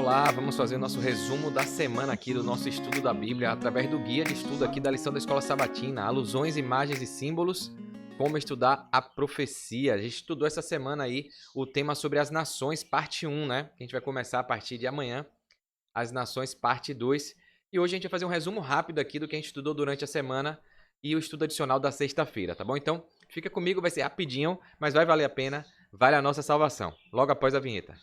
Olá, vamos fazer o nosso resumo da semana aqui do nosso estudo da Bíblia através do guia de estudo aqui da lição da Escola Sabatina, alusões, imagens e símbolos, como estudar a profecia. A gente estudou essa semana aí o tema sobre as nações, parte 1, né? Que a gente vai começar a partir de amanhã, as nações, parte 2. E hoje a gente vai fazer um resumo rápido aqui do que a gente estudou durante a semana e o estudo adicional da sexta-feira, tá bom? Então, fica comigo, vai ser rapidinho, mas vai valer a pena, vale a nossa salvação. Logo após a vinheta.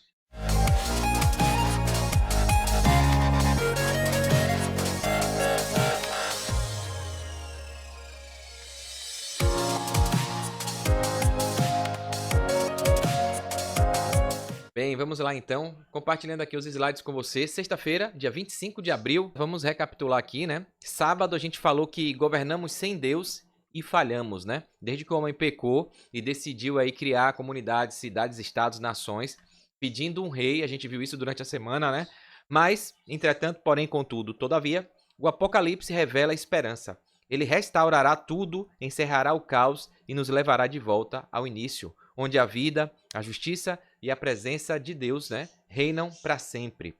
Bem, vamos lá então, compartilhando aqui os slides com você. Sexta-feira, dia 25 de abril, vamos recapitular aqui, né? Sábado a gente falou que governamos sem Deus e falhamos, né? Desde que o homem pecou e decidiu aí criar comunidades, cidades, estados, nações, pedindo um rei, a gente viu isso durante a semana, né? Mas, entretanto, porém, contudo, todavia, o Apocalipse revela a esperança. Ele restaurará tudo, encerrará o caos e nos levará de volta ao início, onde a vida, a justiça e a presença de Deus, né, reinam para sempre.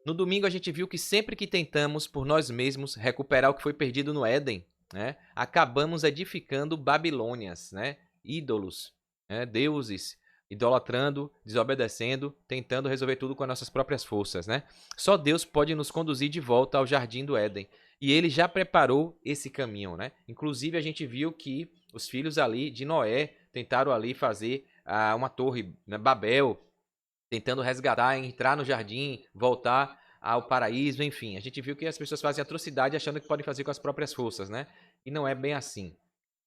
No domingo a gente viu que sempre que tentamos por nós mesmos recuperar o que foi perdido no Éden, né, acabamos edificando Babilônias, né, ídolos, né, deuses, idolatrando, desobedecendo, tentando resolver tudo com as nossas próprias forças, né? Só Deus pode nos conduzir de volta ao jardim do Éden. E ele já preparou esse caminho, né? Inclusive a gente viu que os filhos ali de Noé tentaram ali fazer uma torre, né, Babel, tentando resgatar, entrar no jardim, voltar ao paraíso, enfim. A gente viu que as pessoas fazem atrocidade achando que podem fazer com as próprias forças, né? E não é bem assim.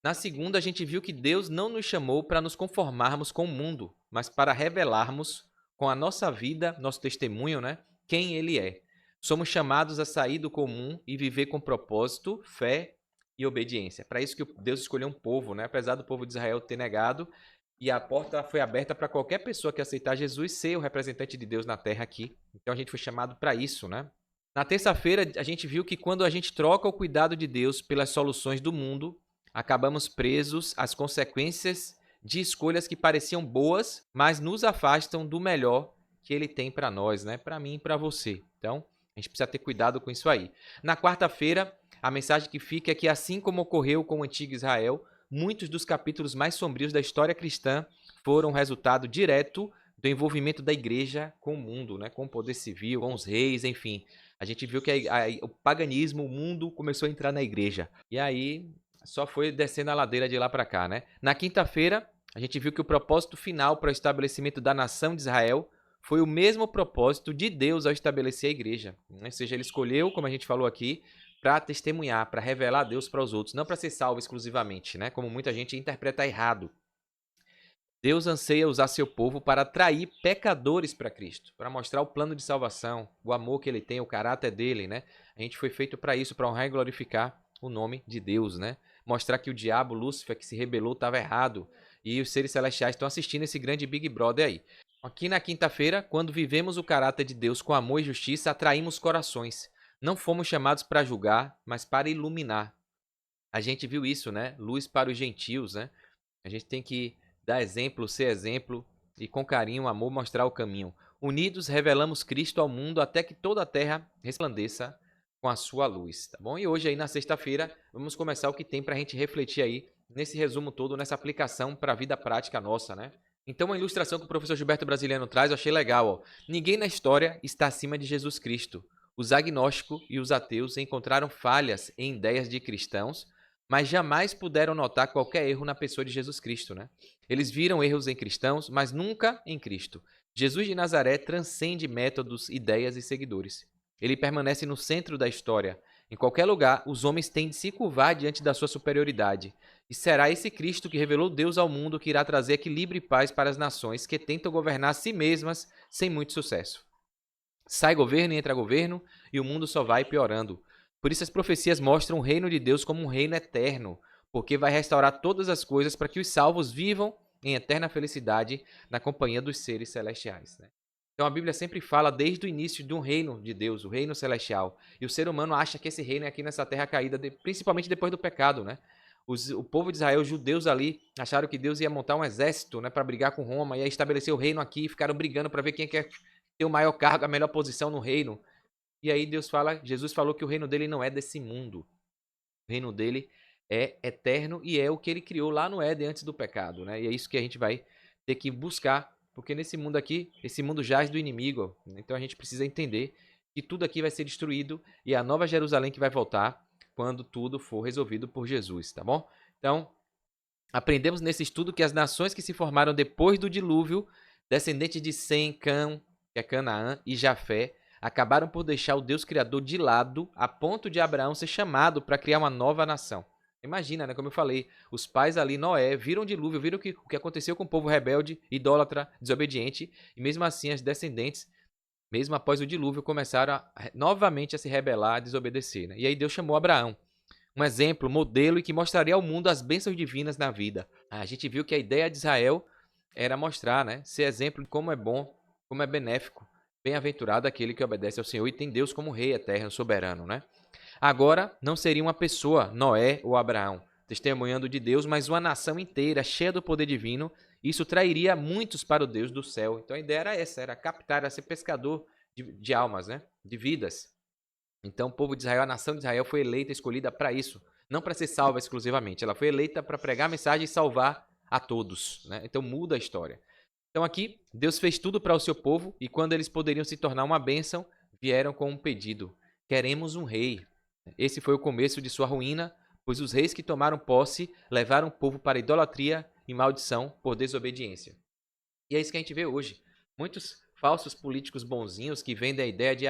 Na segunda, a gente viu que Deus não nos chamou para nos conformarmos com o mundo, mas para revelarmos com a nossa vida, nosso testemunho, né, quem Ele é. Somos chamados a sair do comum e viver com propósito, fé e obediência. Para isso que Deus escolheu um povo, né? Apesar do povo de Israel ter negado, e a porta foi aberta para qualquer pessoa que aceitar Jesus ser o representante de Deus na terra aqui. Então a gente foi chamado para isso, né? Na terça-feira, a gente viu que quando a gente troca o cuidado de Deus pelas soluções do mundo, acabamos presos às consequências de escolhas que pareciam boas, mas nos afastam do melhor que Ele tem para nós, né? Para mim e para você. Então, a gente precisa ter cuidado com isso aí. Na quarta-feira, a mensagem que fica é que, assim como ocorreu com o antigo Israel, muitos dos capítulos mais sombrios da história cristã foram resultado direto do envolvimento da igreja com o mundo, né? Com o poder civil, com os reis, enfim. A gente viu que o paganismo, o mundo, começou a entrar na igreja. E aí só foi descendo a ladeira de lá para cá, né? Na quinta-feira, a gente viu que o propósito final para o estabelecimento da nação de Israel foi o mesmo propósito de Deus ao estabelecer a igreja. Ou seja, ele escolheu, como a gente falou aqui, para testemunhar, para revelar Deus para os outros, não para ser salvo exclusivamente, né? Como muita gente interpreta errado. Deus anseia usar seu povo para atrair pecadores para Cristo, para mostrar o plano de salvação, o amor que ele tem, o caráter dele, né? A gente foi feito para isso, para honrar e glorificar o nome de Deus, né? Mostrar que o diabo, Lúcifer, que se rebelou, estava errado. E os seres celestiais estão assistindo esse grande Big Brother aí. Aqui na quinta-feira, quando vivemos o caráter de Deus com amor e justiça, atraímos corações. Não fomos chamados para julgar, mas para iluminar. A gente viu isso, né? Luz para os gentios, né? A gente tem que dar exemplo, ser exemplo e com carinho, amor, mostrar o caminho. Unidos, revelamos Cristo ao mundo até que toda a terra resplandeça com a sua luz, tá bom? E hoje aí na sexta-feira vamos começar o que tem para a gente refletir aí nesse resumo todo, nessa aplicação para a vida prática nossa, né? Então uma ilustração que o professor Gilberto Brasiliano traz, eu achei legal, ó. Ninguém na história está acima de Jesus Cristo. Os agnósticos e os ateus encontraram falhas em ideias de cristãos, mas jamais puderam notar qualquer erro na pessoa de Jesus Cristo, né? Eles viram erros em cristãos, mas nunca em Cristo. Jesus de Nazaré transcende métodos, ideias e seguidores. Ele permanece no centro da história. Em qualquer lugar, os homens têm de se curvar diante da sua superioridade. E será esse Cristo que revelou Deus ao mundo que irá trazer equilíbrio e paz para as nações que tentam governar a si mesmas sem muito sucesso. Sai governo e entra governo, e o mundo só vai piorando. Por isso as profecias mostram o reino de Deus como um reino eterno, porque vai restaurar todas as coisas para que os salvos vivam em eterna felicidade na companhia dos seres celestiais, né? Então a Bíblia sempre fala desde o início de um reino de Deus, o reino celestial. E o ser humano acha que esse reino é aqui nessa terra caída, principalmente depois do pecado, né? O povo de Israel, os judeus ali, acharam que Deus ia montar um exército, né, para brigar com Roma, ia estabelecer o reino aqui, e ficaram brigando para ver quem quer ter o maior cargo, a melhor posição no reino. E aí Jesus falou que o reino dele não é desse mundo. O reino dele é eterno e é o que ele criou lá no Éden antes do pecado, né? E é isso que a gente vai ter que buscar, porque nesse mundo aqui, esse mundo jaz do inimigo. Então a gente precisa entender que tudo aqui vai ser destruído e a nova Jerusalém que vai voltar quando tudo for resolvido por Jesus, tá bom? Então, aprendemos nesse estudo que as nações que se formaram depois do dilúvio, descendentes de Sem, Cã, que é Canaã, e Jafé, acabaram por deixar o Deus Criador de lado, a ponto de Abraão ser chamado para criar uma nova nação. Imagina, né? Como eu falei, os pais ali, Noé, viram o dilúvio, viram o que aconteceu com o povo rebelde, idólatra, desobediente, e mesmo assim as descendentes, mesmo após o dilúvio, começaram novamente a se rebelar, a desobedecer. Né? E aí Deus chamou Abraão, um exemplo, modelo e que mostraria ao mundo as bênçãos divinas na vida. A gente viu que a ideia de Israel era mostrar, né? Ser exemplo de como é bom, como é benéfico, bem-aventurado aquele que obedece ao Senhor e tem Deus como rei eterno, soberano, né? Agora, não seria uma pessoa, Noé ou Abraão, testemunhando de Deus, mas uma nação inteira, cheia do poder divino. Isso trairia muitos para o Deus do céu. Então a ideia era essa, era captar, era ser pescador de almas, né? De vidas. Então o povo de Israel, a nação de Israel foi eleita, escolhida para isso. Não para ser salva exclusivamente. Ela foi eleita para pregar a mensagem e salvar a todos, né? Então muda a história. Então aqui, Deus fez tudo para o seu povo e quando eles poderiam se tornar uma bênção, vieram com um pedido. Queremos um rei. Esse foi o começo de sua ruína, pois os reis que tomaram posse levaram o povo para idolatria e maldição por desobediência. E é isso que a gente vê hoje. Muitos falsos políticos bonzinhos que vendem a ideia de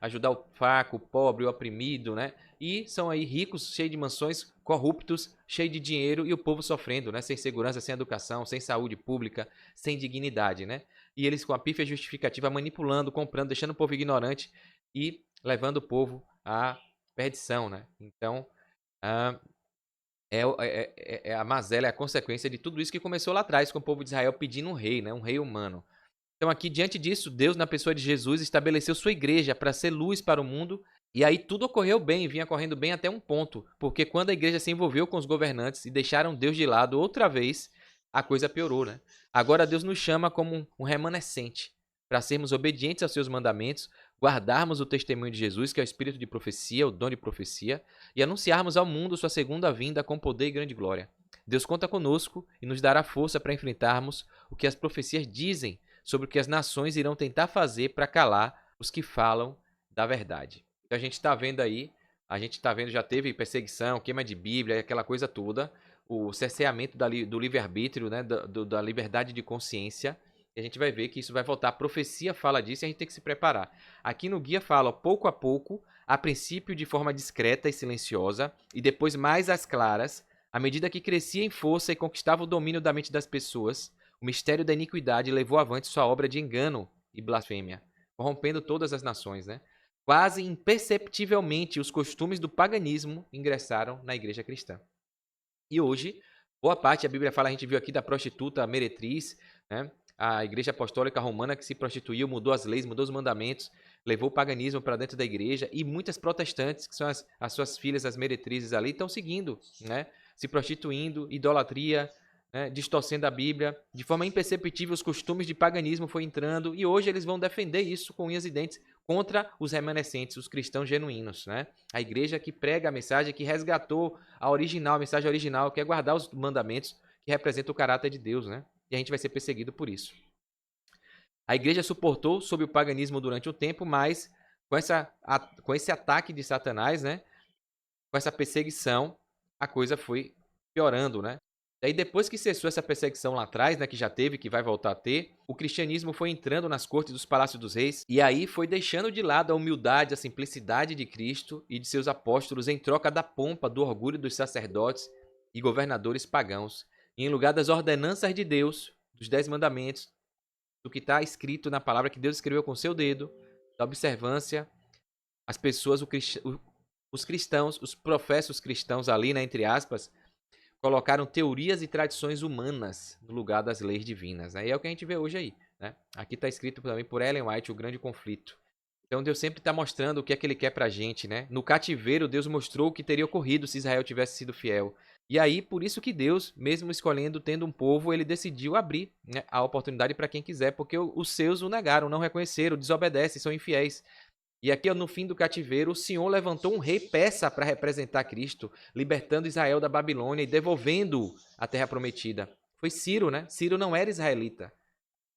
ajudar o fraco, o pobre, o oprimido, né? E são aí ricos, cheios de mansões, corruptos, cheios de dinheiro e o povo sofrendo, né? Sem segurança, sem educação, sem saúde pública, sem dignidade, né? E eles com a pífia justificativa manipulando, comprando, deixando o povo ignorante e levando o povo à perdição, né? Então, a mazela é a consequência de tudo isso que começou lá atrás com o povo de Israel pedindo um rei, né? Um rei humano. Então aqui, diante disso, Deus, na pessoa de Jesus, estabeleceu sua igreja para ser luz para o mundo. E aí tudo ocorreu bem, vinha correndo bem até um ponto. Porque quando a igreja se envolveu com os governantes e deixaram Deus de lado outra vez, a coisa piorou, né? Agora Deus nos chama como um remanescente, para sermos obedientes aos seus mandamentos, guardarmos o testemunho de Jesus, que é o espírito de profecia, o dom de profecia, e anunciarmos ao mundo sua segunda vinda com poder e grande glória. Deus conta conosco e nos dará força para enfrentarmos o que as profecias dizem sobre o que as nações irão tentar fazer para calar os que falam da verdade. Então a gente está vendo aí, já teve perseguição, queima de Bíblia, aquela coisa toda, o cerceamento do livre-arbítrio, né, da liberdade de consciência, e a gente vai ver que isso vai voltar. A profecia fala disso e a gente tem que se preparar. Aqui no guia fala, pouco a pouco, a princípio de forma discreta e silenciosa, e depois mais às claras, à medida que crescia em força e conquistava o domínio da mente das pessoas, o mistério da iniquidade levou avante sua obra de engano e blasfêmia, corrompendo todas as nações, né? Quase imperceptivelmente, os costumes do paganismo ingressaram na igreja cristã. E hoje, boa parte, a Bíblia fala, a gente viu aqui da prostituta meretriz, né? A igreja apostólica romana que se prostituiu, mudou as leis, mudou os mandamentos, levou o paganismo para dentro da igreja, e muitas protestantes, que são as suas filhas, as meretrizes ali, estão seguindo, né? Se prostituindo, idolatria, né? Distorcendo a Bíblia, de forma imperceptível os costumes de paganismo foi entrando, e hoje eles vão defender isso com unhas e dentes contra os remanescentes, os cristãos genuínos, né? A igreja que prega a mensagem, que resgatou a mensagem original, que é guardar os mandamentos, que representa o caráter de Deus, né? E a gente vai ser perseguido por isso. A igreja suportou sob o paganismo durante um tempo, mas com esse ataque de Satanás, né? Com essa perseguição, a coisa foi piorando, né? Daí depois que cessou essa perseguição lá atrás, né, que já teve, que vai voltar a ter, o cristianismo foi entrando nas cortes dos palácios dos reis e aí foi deixando de lado a humildade, a simplicidade de Cristo e de seus apóstolos em troca da pompa, do orgulho dos sacerdotes e governadores pagãos, e em lugar das ordenanças de Deus, dos 10 mandamentos, do que está escrito na palavra que Deus escreveu com seu dedo, da observância, as pessoas, os cristãos, os professos cristãos ali, né, entre aspas, colocaram teorias e tradições humanas no lugar das leis divinas. Né? E é o que a gente vê hoje aí. Né? Aqui está escrito também por Ellen White, o grande conflito. Então Deus sempre está mostrando o que é que ele quer para a gente. Né? No cativeiro, Deus mostrou o que teria ocorrido se Israel tivesse sido fiel. E aí, por isso que Deus, mesmo escolhendo, tendo um povo, ele decidiu abrir, né, a oportunidade para quem quiser, porque os seus o negaram, não reconheceram, desobedecem, são infiéis. E aqui, no fim do cativeiro, o Senhor levantou um rei persa para representar Cristo, libertando Israel da Babilônia e devolvendo a terra prometida. Foi Ciro, né? Ciro não era israelita,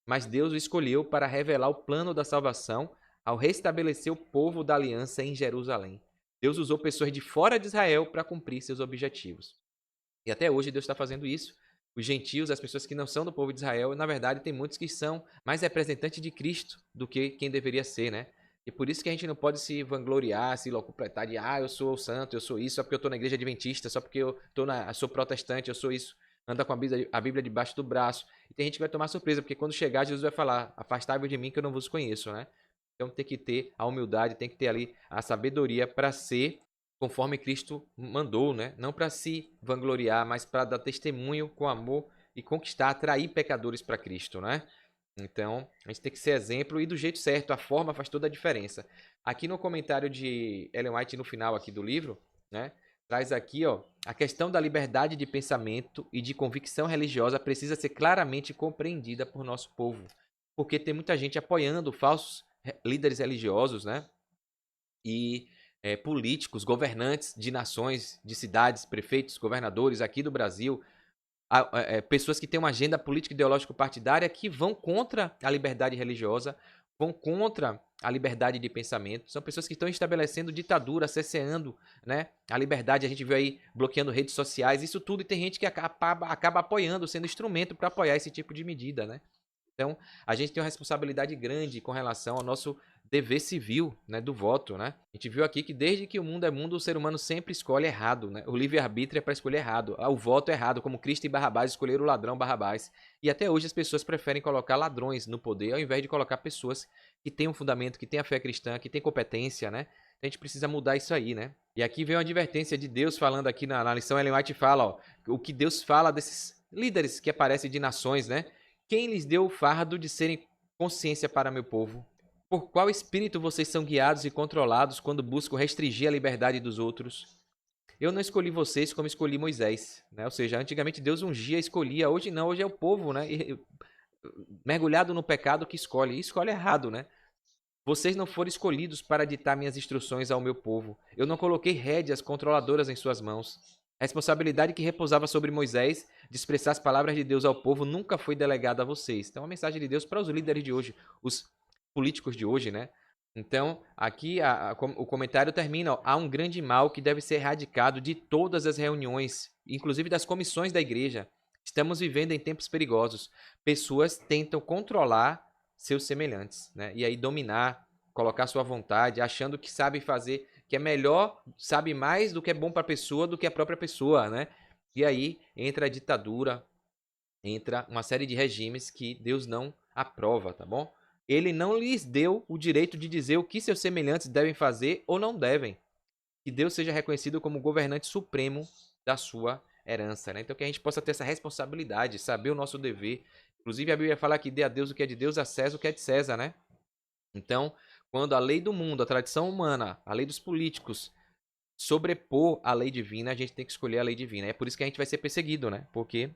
mas Deus o escolheu para revelar o plano da salvação ao restabelecer o povo da aliança em Jerusalém. Deus usou pessoas de fora de Israel para cumprir seus objetivos. E até hoje Deus está fazendo isso. Os gentios, as pessoas que não são do povo de Israel, na verdade tem muitos que são mais representantes de Cristo do que quem deveria ser, né? E por isso que a gente não pode se vangloriar, se locupletar de eu sou santo, eu sou isso, só porque eu estou na igreja adventista, só porque eu sou protestante, eu sou isso. Anda com a Bíblia debaixo do braço. E tem gente que vai tomar surpresa, porque quando chegar, Jesus vai falar: afastai-vos de mim que eu não vos conheço, né? Então tem que ter a humildade, tem que ter ali a sabedoria para ser conforme Cristo mandou, né? Não para se vangloriar, mas para dar testemunho com amor e conquistar, atrair pecadores para Cristo, né? Então, a gente tem que ser exemplo e do jeito certo, a forma faz toda a diferença. Aqui no comentário de Ellen White, no final aqui do livro, né, traz aqui, ó, a questão da liberdade de pensamento e de convicção religiosa precisa ser claramente compreendida por nosso povo, porque tem muita gente apoiando falsos líderes religiosos, né, e políticos, governantes de nações, de cidades, prefeitos, governadores aqui do Brasil, pessoas que têm uma agenda política ideológico partidária que vão contra a liberdade religiosa, vão contra a liberdade de pensamento. São pessoas que estão estabelecendo ditadura, cerceando, né, a liberdade. A gente viu aí bloqueando redes sociais, isso tudo, e tem gente que acaba apoiando, sendo instrumento para apoiar esse tipo de medida, né? Então, a gente tem uma responsabilidade grande com relação ao nosso dever civil, né, do voto, né? A gente viu aqui que desde que o mundo é mundo, o ser humano sempre escolhe errado, né? O livre-arbítrio é para escolher errado. O voto é errado, como Cristo e Barrabás escolheram o ladrão Barrabás. E até hoje as pessoas preferem colocar ladrões no poder, ao invés de colocar pessoas que têm um fundamento, que têm a fé cristã, que têm competência, né? A gente precisa mudar isso aí, né? E aqui vem uma advertência de Deus falando aqui na lição. Ellen White fala, ó, o que Deus fala desses líderes que aparecem de nações, né? Quem lhes deu o fardo de serem consciência para meu povo? Por qual espírito vocês são guiados e controlados quando buscam restringir a liberdade dos outros? Eu não escolhi vocês como escolhi Moisés, né? Ou seja, antigamente Deus ungia, escolhia, hoje não, hoje é o povo, né? Mergulhado no pecado que escolhe, e escolhe errado, né? Vocês não foram escolhidos para ditar minhas instruções ao meu povo. Eu não coloquei rédeas controladoras em suas mãos. A responsabilidade que repousava sobre Moisés de expressar as palavras de Deus ao povo nunca foi delegada a vocês. Então, a mensagem de Deus para os líderes de hoje, os políticos de hoje, né? Então, aqui o comentário termina, ó, há um grande mal que deve ser erradicado de todas as reuniões, inclusive das comissões da igreja. Estamos vivendo em tempos perigosos. Pessoas tentam controlar seus semelhantes, né? E aí dominar, colocar sua vontade, achando que sabe fazer, que é melhor, sabe mais do que é bom para a pessoa do que a própria pessoa, né? E aí entra a ditadura, entra uma série de regimes que Deus não aprova, tá bom? Ele não lhes deu o direito de dizer o que seus semelhantes devem fazer ou não devem. Que Deus seja reconhecido como governante supremo da sua herança, né? Então que a gente possa ter essa responsabilidade, saber o nosso dever. Inclusive a Bíblia fala que dê a Deus o que é de Deus, a César o que é de César, né? Então, quando a lei do mundo, a tradição humana, a lei dos políticos sobrepor a lei divina, a gente tem que escolher a lei divina. É por isso que a gente vai ser perseguido, né? Porque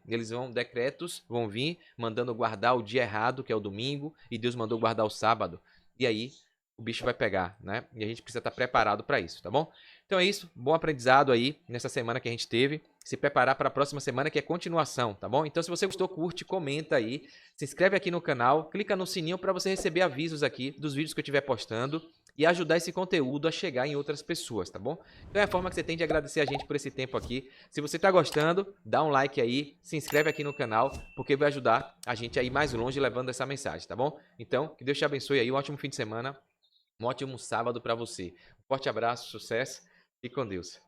decretos vão vir mandando guardar o dia errado, que é o domingo, e Deus mandou guardar o sábado. E aí o bicho vai pegar, né? E a gente precisa estar preparado para isso, tá bom? Então é isso, bom aprendizado aí nessa semana que a gente teve. Se preparar para a próxima semana, que é continuação, tá bom? Então se você gostou, curte, comenta aí, se inscreve aqui no canal, clica no sininho para você receber avisos aqui dos vídeos que eu estiver postando e ajudar esse conteúdo a chegar em outras pessoas, tá bom? Então é a forma que você tem de agradecer a gente por esse tempo aqui. Se você tá gostando, dá um like aí, se inscreve aqui no canal, porque vai ajudar a gente a ir mais longe levando essa mensagem, tá bom? Então, que Deus te abençoe aí, um ótimo fim de semana, um ótimo sábado para você. Um forte abraço, sucesso e com Deus.